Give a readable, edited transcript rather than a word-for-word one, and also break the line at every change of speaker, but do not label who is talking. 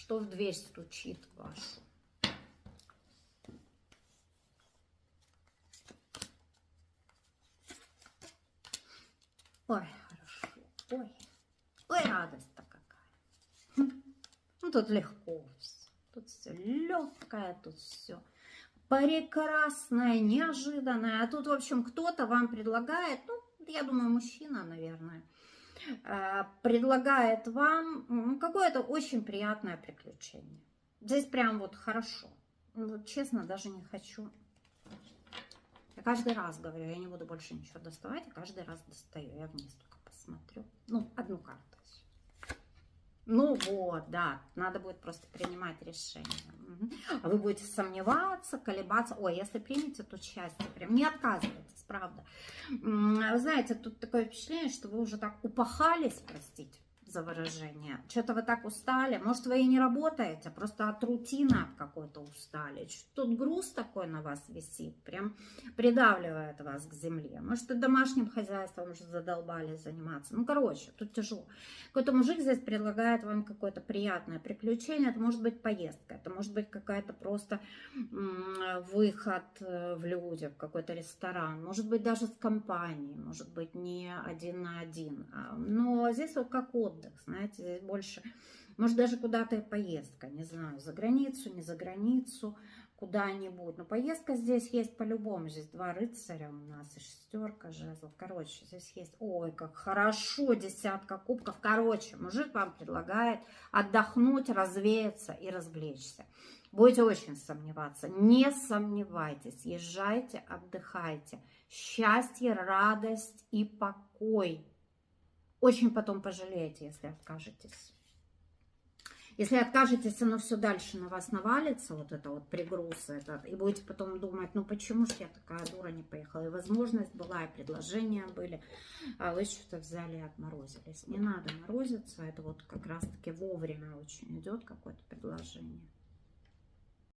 что в дверь стучит вашу. Ой, хорошо. Ой, ой, радость-то какая. Ну, тут легко все. Тут все легкое, тут все прекрасное, неожиданное. А тут, в общем, кто-то вам предлагает, ну, я думаю, мужчина, наверное, предлагает вам какое-то очень приятное приключение. Здесь прям вот хорошо. Вот, честно, даже не хочу. Я каждый раз говорю, я не буду больше ничего доставать, я каждый раз достаю. Я вниз только посмотрю. Ну, одну карту. Ну вот, да, надо будет просто принимать решение. А вы будете сомневаться, колебаться. Ой, если примете, то счастье. Прям не отказывайтесь, правда. Вы знаете, тут такое впечатление, что вы уже так упахались, простите за выражение. Что-то вы так устали. Может, вы и не работаете, просто от рутины от какой-то устали. Тут груз такой на вас висит, прям придавливает вас к земле. Может, и домашним хозяйством уже задолбали заниматься. Ну, короче, тут тяжело. Какой-то мужик здесь предлагает вам какое-то приятное приключение. Это может быть поездка, это может быть какая-то просто выход в люди, в какой-то ресторан. Может быть, даже с компанией, может быть, не один на один. Но здесь вот как отдых, знаете, здесь больше, может, даже куда-то и поездка, не знаю, за границу, не за границу, куда-нибудь. Но поездка здесь есть по-любому. Здесь 2 рыцаря у нас и 6 жезлов. Короче, здесь есть, ой, как хорошо, 10 кубков. Короче, мужик вам предлагает отдохнуть, развеяться и развлечься. Будете очень сомневаться. Не сомневайтесь, езжайте, отдыхайте. Счастье, радость и покой. Очень потом пожалеете, если откажетесь. Если откажетесь, оно все дальше на вас навалится, вот это вот пригруз этот, и будете потом думать, ну почему же я такая дура не поехала, и возможность была, и предложения были, а вы что-то взяли и отморозились. Не надо морозиться, это вот как раз-таки вовремя очень идет какое-то предложение.